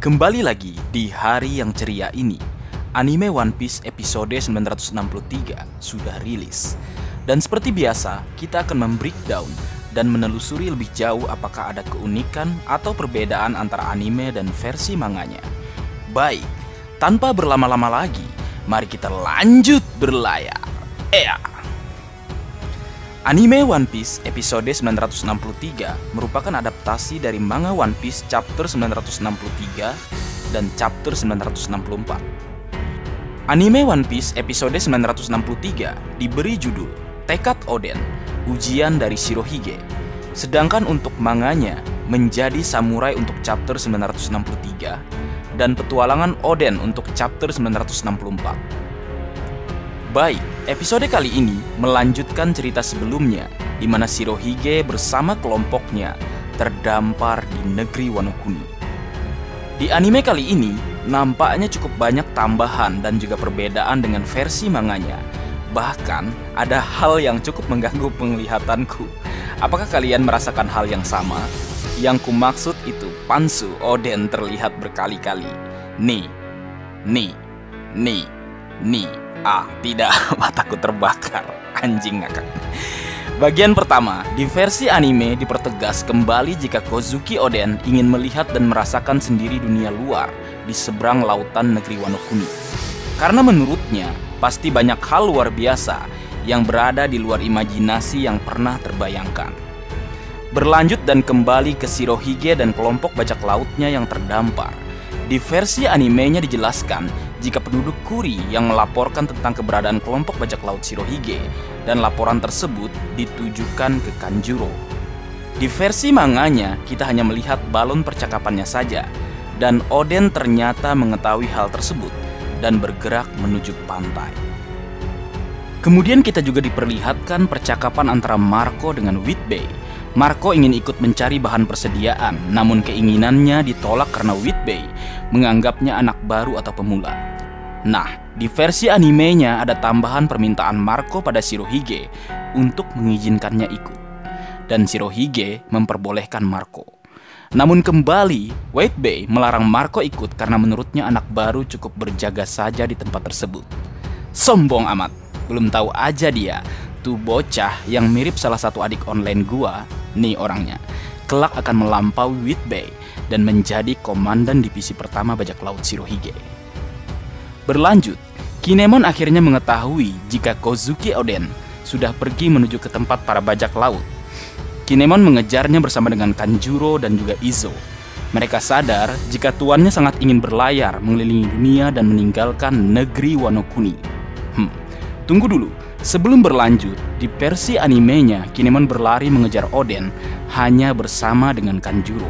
Kembali lagi di hari yang ceria ini, anime One Piece episode 963 sudah rilis. Dan seperti biasa, kita akan membreakdown dan menelusuri lebih jauh apakah ada keunikan atau perbedaan antara anime dan versi manganya. Baik, tanpa berlama-lama lagi, mari kita lanjut berlayar. Anime One Piece episode 963 merupakan adaptasi dari manga One Piece chapter 963 dan chapter 964. Anime One Piece episode 963 diberi judul Tekad Oden, Ujian dari Shirohige. Sedangkan untuk manganya menjadi Samurai untuk chapter 963 dan Petualangan Oden untuk chapter 964. Baik, episode kali ini melanjutkan cerita sebelumnya di mana Shirohige bersama kelompoknya terdampar di negeri Wano Kuni. Di anime kali ini nampaknya cukup banyak tambahan dan juga perbedaan dengan versi manganya. Bahkan ada hal yang cukup mengganggu penglihatanku. Apakah kalian merasakan hal yang sama? Yang kumaksud itu Pansu Oden terlihat berkali-kali. Nih. Tidak, mataku terbakar. Anjing ngakak. Bagian pertama, di versi anime dipertegas kembali jika Kozuki Oden ingin melihat dan merasakan sendiri dunia luar di seberang lautan negeri Wano Kuni. Karena menurutnya, pasti banyak hal luar biasa yang berada di luar imajinasi yang pernah terbayangkan. Berlanjut dan kembali ke Shirohige dan kelompok bajak lautnya yang terdampar. Di versi animenya dijelaskan jika penduduk Kuri yang melaporkan tentang keberadaan kelompok bajak laut Shirohige dan laporan tersebut ditujukan ke Kanjuro. Di versi manganya kita hanya melihat balon percakapannya saja dan Oden ternyata mengetahui hal tersebut dan bergerak menuju pantai. Kemudian kita juga diperlihatkan percakapan antara Marco dengan Whitbey. Marco ingin ikut mencari bahan persediaan, namun keinginannya ditolak karena Whitbey menganggapnya anak baru atau pemula. Nah, di versi animenya ada tambahan permintaan Marco pada Shirohige untuk mengizinkannya ikut. Dan Shirohige memperbolehkan Marco. Namun kembali, Whitbey melarang Marco ikut karena menurutnya anak baru cukup berjaga saja di tempat tersebut. Sombong amat, belum tahu aja dia. Tuh bocah yang mirip salah satu adik online gua, nih orangnya, kelak akan melampaui Whitbey dan menjadi komandan divisi pertama bajak laut Shirohige. Berlanjut, Kinemon akhirnya mengetahui jika Kozuki Oden sudah pergi menuju ke tempat para bajak laut. Kinemon mengejarnya bersama dengan Kanjuro dan juga Izo. Mereka sadar jika tuannya sangat ingin berlayar mengelilingi dunia dan meninggalkan negeri Wano Kuni. Tunggu dulu. Sebelum berlanjut, di versi animenya, Kinemon berlari mengejar Oden hanya bersama dengan Kanjuro.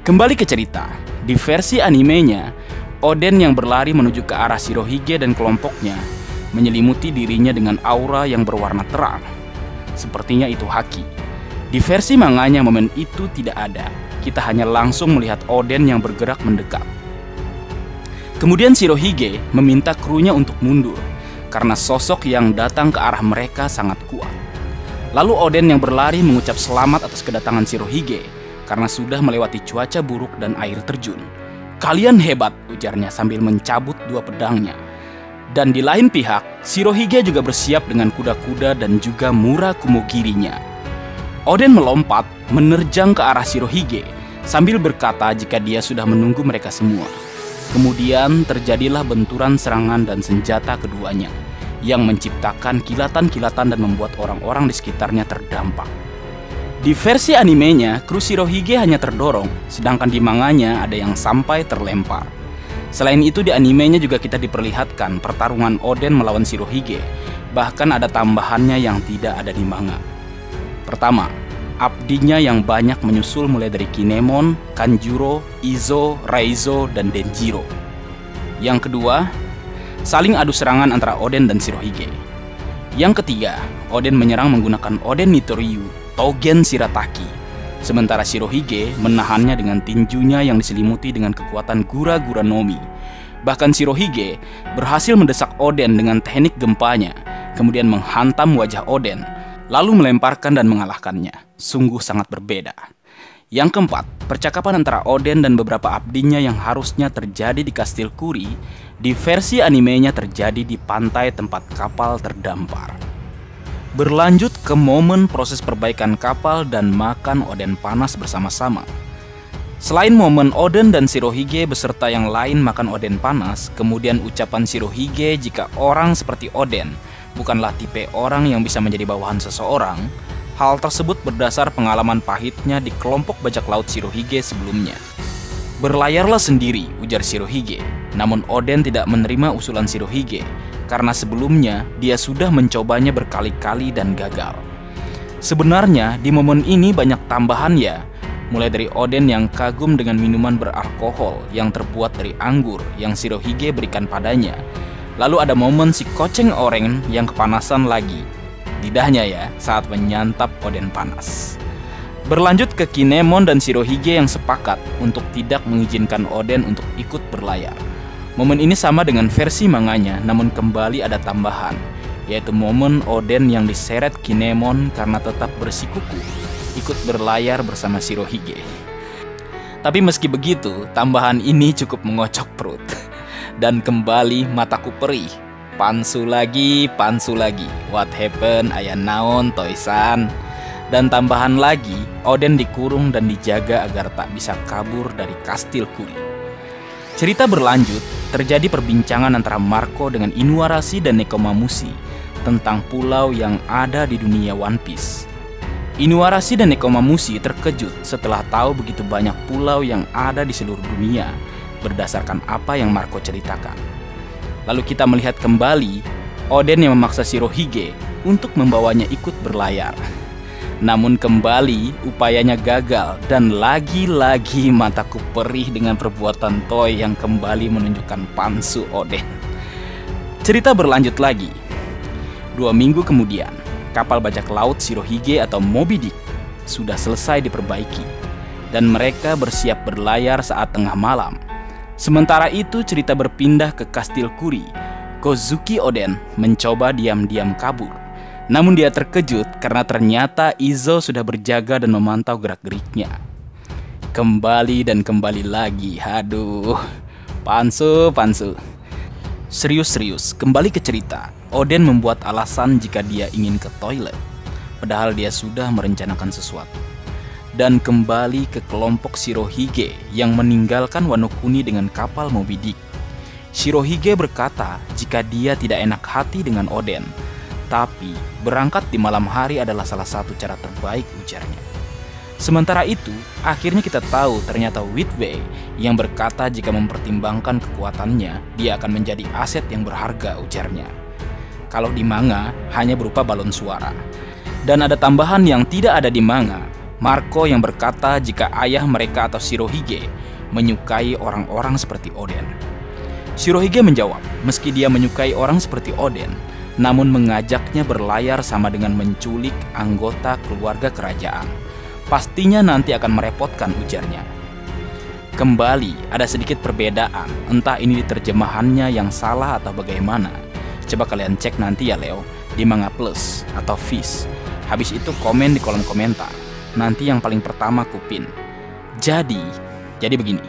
Kembali ke cerita, di versi animenya, Oden yang berlari menuju ke arah Shirohige dan kelompoknya menyelimuti dirinya dengan aura yang berwarna terang. Sepertinya itu haki. Di versi manganya momen itu tidak ada. Kita hanya langsung melihat Oden yang bergerak mendekat. Kemudian Shirohige meminta krunya untuk mundur karena sosok yang datang ke arah mereka sangat kuat. Lalu Oden yang berlari mengucap selamat atas kedatangan Shirohige karena sudah melewati cuaca buruk dan air terjun. "Kalian hebat," ujarnya sambil mencabut dua pedangnya. Dan di lain pihak, Shirohige juga bersiap dengan kuda-kuda dan juga Murakumogirinya. Oden melompat menerjang ke arah Shirohige sambil berkata jika dia sudah menunggu mereka semua. Kemudian terjadilah benturan serangan dan senjata keduanya yang menciptakan kilatan-kilatan dan membuat orang-orang di sekitarnya terdampak. Di versi animenya, kru Shirohige hanya terdorong, sedangkan di manganya ada yang sampai terlempar. Selain itu di animenya juga kita diperlihatkan pertarungan Oden melawan Shirohige, bahkan ada tambahannya yang tidak ada di manga. Pertama, abdinya yang banyak menyusul mulai dari Kinemon, Kanjuro, Izo, Raizo, dan Denjiro. Yang kedua, saling adu serangan antara Oden dan Shirohige. Yang ketiga, Oden menyerang menggunakan Oden Nitoryu, Tougen Shirataki. Sementara Shirohige menahannya dengan tinjunya yang diselimuti dengan kekuatan Gura-Gura Nomi. Bahkan Shirohige berhasil mendesak Oden dengan teknik gempanya, kemudian menghantam wajah Oden, lalu melemparkan dan mengalahkannya. Sungguh sangat berbeda. Yang keempat, percakapan antara Oden dan beberapa abdinya yang harusnya terjadi di Kastil Kuri, di versi animenya terjadi di pantai tempat kapal terdampar. Berlanjut ke momen proses perbaikan kapal dan makan Oden panas bersama-sama. Selain momen Oden dan Shirohige beserta yang lain makan Oden panas, kemudian ucapan Shirohige jika orang seperti Oden bukanlah tipe orang yang bisa menjadi bawahan seseorang. Hal tersebut berdasar pengalaman pahitnya di kelompok bajak laut Shirohige sebelumnya. Berlayarlah sendiri, ujar Shirohige. Namun Oden tidak menerima usulan Shirohige, karena sebelumnya dia sudah mencobanya berkali-kali dan gagal. Sebenarnya di momen ini banyak tambahan ya, mulai dari Oden yang kagum dengan minuman beralkohol yang terbuat dari anggur yang Shirohige berikan padanya. Lalu ada momen si koceng oreng yang kepanasan lagi, lidahnya ya, saat menyantap Oden panas. Berlanjut ke Kinemon dan Shirohige yang sepakat untuk tidak mengizinkan Oden untuk ikut berlayar. Momen ini sama dengan versi manganya, namun kembali ada tambahan, yaitu momen Oden yang diseret Kinemon karena tetap bersikukuh ikut berlayar bersama Shirohige. Tapi meski begitu, tambahan ini cukup mengocok perut. Dan kembali mataku perih. Pansu lagi, what happened, aya naon, Toisan. Dan tambahan lagi, Oden dikurung dan dijaga agar tak bisa kabur dari Kastil Kuri. Cerita berlanjut, terjadi perbincangan antara Marco dengan Inuarashi dan Nekomamushi tentang pulau yang ada di dunia One Piece. Inuarashi dan Nekomamushi terkejut setelah tahu begitu banyak pulau yang ada di seluruh dunia berdasarkan apa yang Marco ceritakan. Lalu kita melihat kembali Oden yang memaksa Shirohige untuk membawanya ikut berlayar. Namun kembali upayanya gagal dan lagi-lagi mataku perih dengan perbuatan Toy yang kembali menunjukkan pansu Oden. Cerita berlanjut lagi. 2 minggu kemudian, kapal bajak laut Shirohige atau Moby Dick sudah selesai diperbaiki dan mereka bersiap berlayar saat tengah malam. Sementara itu cerita berpindah ke Kastil Kuri. Kozuki Oden mencoba diam-diam kabur. Namun dia terkejut karena ternyata Izo sudah berjaga dan memantau gerak-geriknya. Kembali dan kembali lagi, aduh. Pansu. Serius, kembali ke cerita. Oden membuat alasan jika dia ingin ke toilet, padahal dia sudah merencanakan sesuatu. Dan kembali ke kelompok Shirohige yang meninggalkan Wano Kuni dengan kapal Moby Dick. Shirohige berkata jika dia tidak enak hati dengan Oden, tapi berangkat di malam hari adalah salah satu cara terbaik, ujarnya. Sementara itu, akhirnya kita tahu ternyata Whitway yang berkata jika mempertimbangkan kekuatannya, dia akan menjadi aset yang berharga, ujarnya. Kalau di manga, hanya berupa balon suara. Dan ada tambahan yang tidak ada di manga, Marco yang berkata jika ayah mereka atau Shirohige menyukai orang-orang seperti Oden. Shirohige menjawab, meski dia menyukai orang seperti Oden, namun mengajaknya berlayar sama dengan menculik anggota keluarga kerajaan. Pastinya nanti akan merepotkan, ujarnya. Kembali ada sedikit perbedaan, entah ini terjemahannya yang salah atau bagaimana. Coba kalian cek nanti ya Leo, di Manga Plus atau Viz. Habis itu komen di kolom komentar. Nanti yang paling pertama kupin. Jadi begini.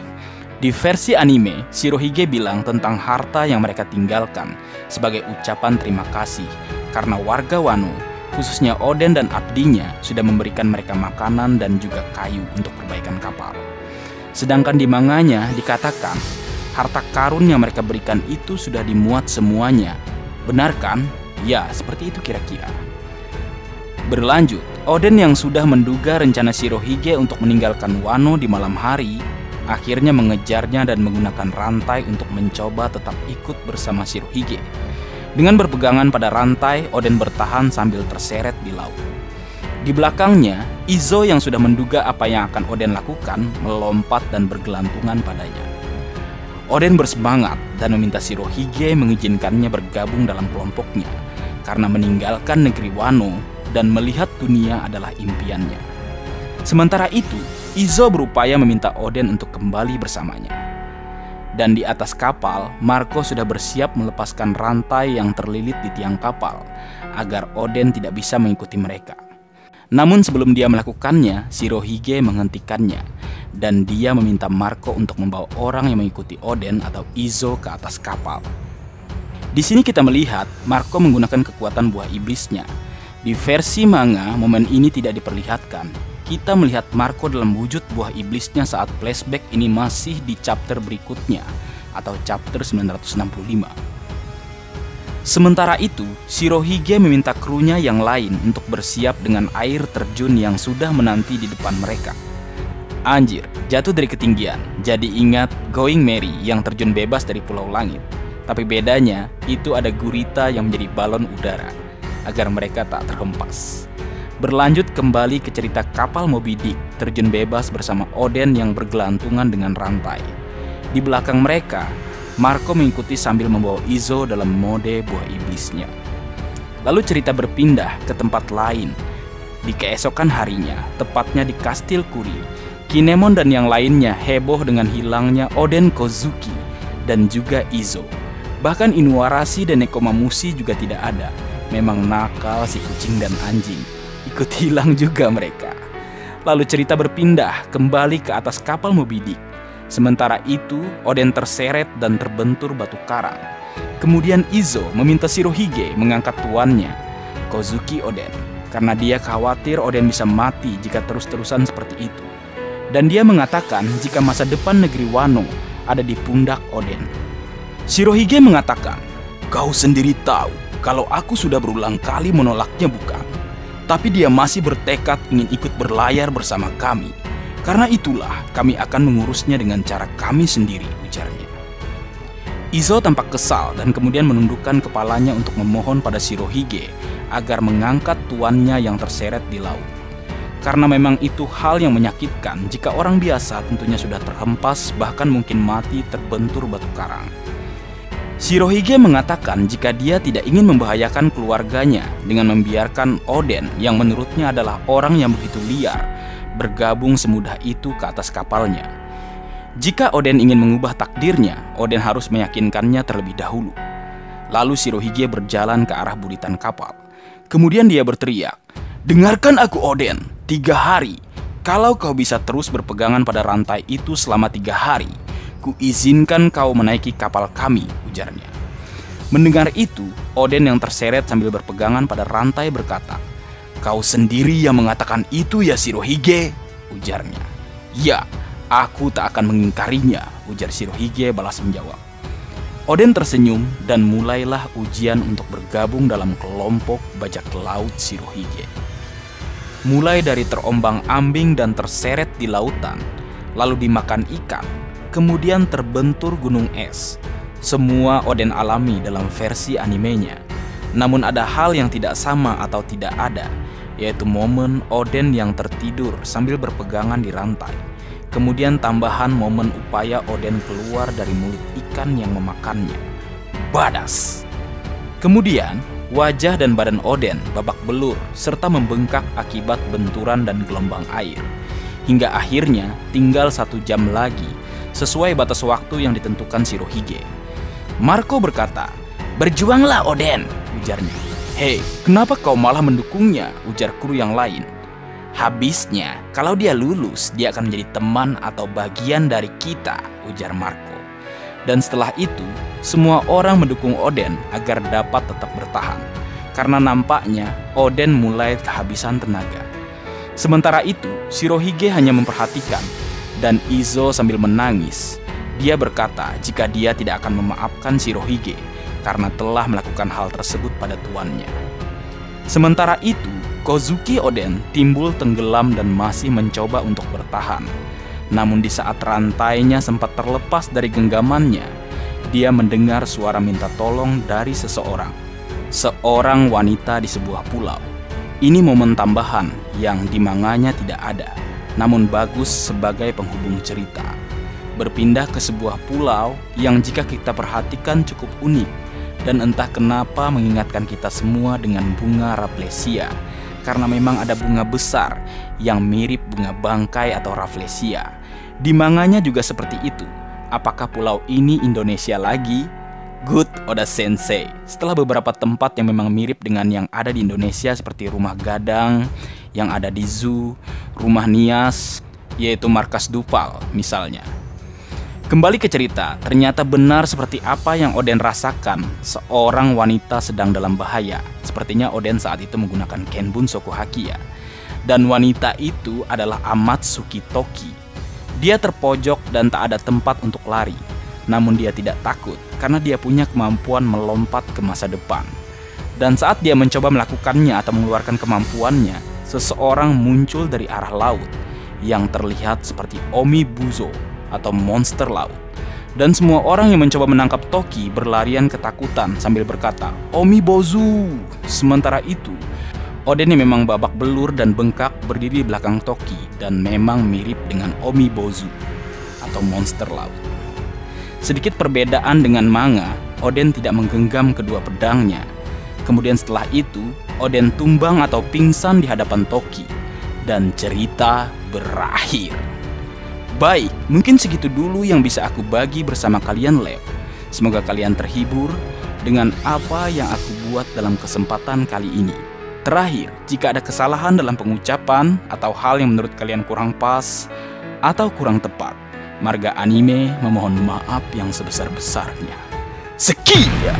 Di versi anime, Shirohige bilang tentang harta yang mereka tinggalkan sebagai ucapan terima kasih karena warga Wano, khususnya Oden dan abdinya, sudah memberikan mereka makanan dan juga kayu untuk perbaikan kapal. Sedangkan di manganya dikatakan harta karun yang mereka berikan itu sudah dimuat semuanya. Benar kan? Ya, seperti itu kira-kira. Berlanjut, Oden yang sudah menduga rencana Shirohige untuk meninggalkan Wano di malam hari, akhirnya mengejarnya dan menggunakan rantai untuk mencoba tetap ikut bersama Shirohige. Dengan berpegangan pada rantai, Oden bertahan sambil terseret di laut. Di belakangnya, Izo yang sudah menduga apa yang akan Oden lakukan, melompat dan bergelantungan padanya. Oden bersemangat dan meminta Shirohige mengizinkannya bergabung dalam kelompoknya, karena meninggalkan negeri Wano dan melihat dunia adalah impiannya. Sementara itu, Izo berupaya meminta Oden untuk kembali bersamanya. Dan di atas kapal, Marco sudah bersiap melepaskan rantai yang terlilit di tiang kapal, agar Oden tidak bisa mengikuti mereka. Namun sebelum dia melakukannya, Shirohige menghentikannya dan dia meminta Marco untuk membawa orang yang mengikuti Oden atau Izo ke atas kapal. Di sini kita melihat Marco menggunakan kekuatan buah iblisnya. Di versi manga, momen ini tidak diperlihatkan. Kita melihat Marco dalam wujud buah iblisnya saat flashback ini masih di chapter berikutnya atau chapter 965. Sementara itu, Shirohige meminta krunya yang lain untuk bersiap dengan air terjun yang sudah menanti di depan mereka. Anjir, jatuh dari ketinggian. Jadi ingat Going Merry yang terjun bebas dari Pulau Langit. Tapi bedanya, itu ada gurita yang menjadi balon udara agar mereka tak terhempas. Berlanjut kembali ke cerita kapal Moby Dick terjun bebas bersama Oden yang bergelantungan dengan rantai. Di belakang mereka, Marco mengikuti sambil membawa Izo dalam mode buah iblisnya. Lalu cerita berpindah ke tempat lain. Di keesokan harinya, tepatnya di Kastil Kuri, Kinemon dan yang lainnya heboh dengan hilangnya Oden Kozuki dan juga Izo. Bahkan Inuarashi dan Nekomamushi juga tidak ada. Memang nakal si kucing dan anjing. Ikut hilang juga mereka. Lalu cerita berpindah kembali ke atas kapal Moby Dick. Sementara itu, Oden terseret dan terbentur batu karang. Kemudian Izo meminta Shirohige mengangkat tuannya, Kozuki Oden, karena dia khawatir Oden bisa mati jika terus-terusan seperti itu. Dan dia mengatakan jika masa depan negeri Wano ada di pundak Oden. Shirohige mengatakan, "Kau sendiri tahu kalau aku sudah berulang kali menolaknya, bukan? Tapi dia masih bertekad ingin ikut berlayar bersama kami. Karena itulah kami akan mengurusnya dengan cara kami sendiri," ujarnya. Izo tampak kesal dan kemudian menundukkan kepalanya untuk memohon pada Shirohige agar mengangkat tuannya yang terseret di laut. Karena memang itu hal yang menyakitkan jika orang biasa tentunya sudah terhempas bahkan mungkin mati terbentur batu karang. Shirohige mengatakan jika dia tidak ingin membahayakan keluarganya dengan membiarkan Oden yang menurutnya adalah orang yang begitu liar bergabung semudah itu ke atas kapalnya. Jika Oden ingin mengubah takdirnya, Oden harus meyakinkannya terlebih dahulu. Lalu Shirohige berjalan ke arah buritan kapal. Kemudian dia berteriak, "Dengarkan aku Oden, 3 hari. Kalau kau bisa terus berpegangan pada rantai itu selama 3 hari, kuizinkan kau menaiki kapal kami," ujarnya. Mendengar itu, Oden yang terseret sambil berpegangan pada rantai berkata, "Kau sendiri yang mengatakan itu ya Shirohige," ujarnya. "Ya, aku tak akan mengingkarinya," ujar Shirohige balas menjawab. Oden tersenyum dan mulailah ujian untuk bergabung dalam kelompok bajak laut Shirohige. Mulai dari terombang-ambing dan terseret di lautan, lalu dimakan ikan, kemudian terbentur gunung es. Semua Oden alami dalam versi animenya. Namun ada hal yang tidak sama atau tidak ada, yaitu momen Oden yang tertidur sambil berpegangan di rantai. Kemudian tambahan momen upaya Oden keluar dari mulut ikan yang memakannya. Badas! Kemudian, wajah dan badan Oden babak belur serta membengkak akibat benturan dan gelombang air. Hingga akhirnya tinggal 1 jam lagi, sesuai batas waktu yang ditentukan Shirohige. Marco berkata, "Berjuanglah Oden," ujarnya. "Hei, kenapa kau malah mendukungnya?" ujar kru yang lain. "Habisnya, kalau dia lulus, dia akan menjadi teman atau bagian dari kita," ujar Marco. Dan setelah itu, semua orang mendukung Oden agar dapat tetap bertahan. Karena nampaknya Oden mulai kehabisan tenaga. Sementara itu, Shirohige hanya memperhatikan, dan Izo sambil menangis. Dia berkata jika dia tidak akan memaafkan Shirohige karena telah melakukan hal tersebut pada tuannya. Sementara itu, Kozuki Oden timbul tenggelam dan masih mencoba untuk bertahan. Namun di saat rantainya sempat terlepas dari genggamannya, dia mendengar suara minta tolong dari seseorang. Seorang wanita di sebuah pulau. Ini momen tambahan yang di manganya tidak ada, namun bagus sebagai penghubung cerita. Berpindah ke sebuah pulau yang jika kita perhatikan cukup unik dan entah kenapa mengingatkan kita semua dengan bunga Rafflesia, karena memang ada bunga besar yang mirip bunga bangkai atau Rafflesia. Di manganya juga seperti itu. Apakah pulau ini Indonesia lagi? Good Oda Sensei. Setelah beberapa tempat yang memang mirip dengan yang ada di Indonesia seperti Rumah Gadang yang ada di zoo, Rumah Nias, yaitu markas Dupal misalnya. Kembali ke cerita, ternyata benar seperti apa yang Oden rasakan. Seorang wanita sedang dalam bahaya. Sepertinya Oden saat itu menggunakan Kenbun Sokuhaki ya. Dan wanita itu adalah Amatsuki Toki. Dia terpojok dan tak ada tempat untuk lari. Namun dia tidak takut karena dia punya kemampuan melompat ke masa depan. Dan saat dia mencoba melakukannya atau mengeluarkan kemampuannya, seseorang muncul dari arah laut yang terlihat seperti Omibuzo atau monster laut. Dan semua orang yang mencoba menangkap Toki berlarian ketakutan sambil berkata, Omibozu. Sementara itu, Oden yang memang babak belur dan bengkak berdiri di belakang Toki dan memang mirip dengan Omibozu atau monster laut. Sedikit perbedaan dengan manga, Oden tidak menggenggam kedua pedangnya. Kemudian setelah itu, Oden tumbang atau pingsan di hadapan Toki dan cerita berakhir. Baik, mungkin segitu dulu yang bisa aku bagi bersama kalian Lab. Semoga kalian terhibur dengan apa yang aku buat dalam kesempatan kali ini. Terakhir, jika ada kesalahan dalam pengucapan atau hal yang menurut kalian kurang pas atau kurang tepat, Marga Anime memohon maaf yang sebesar-besarnya. Sekian.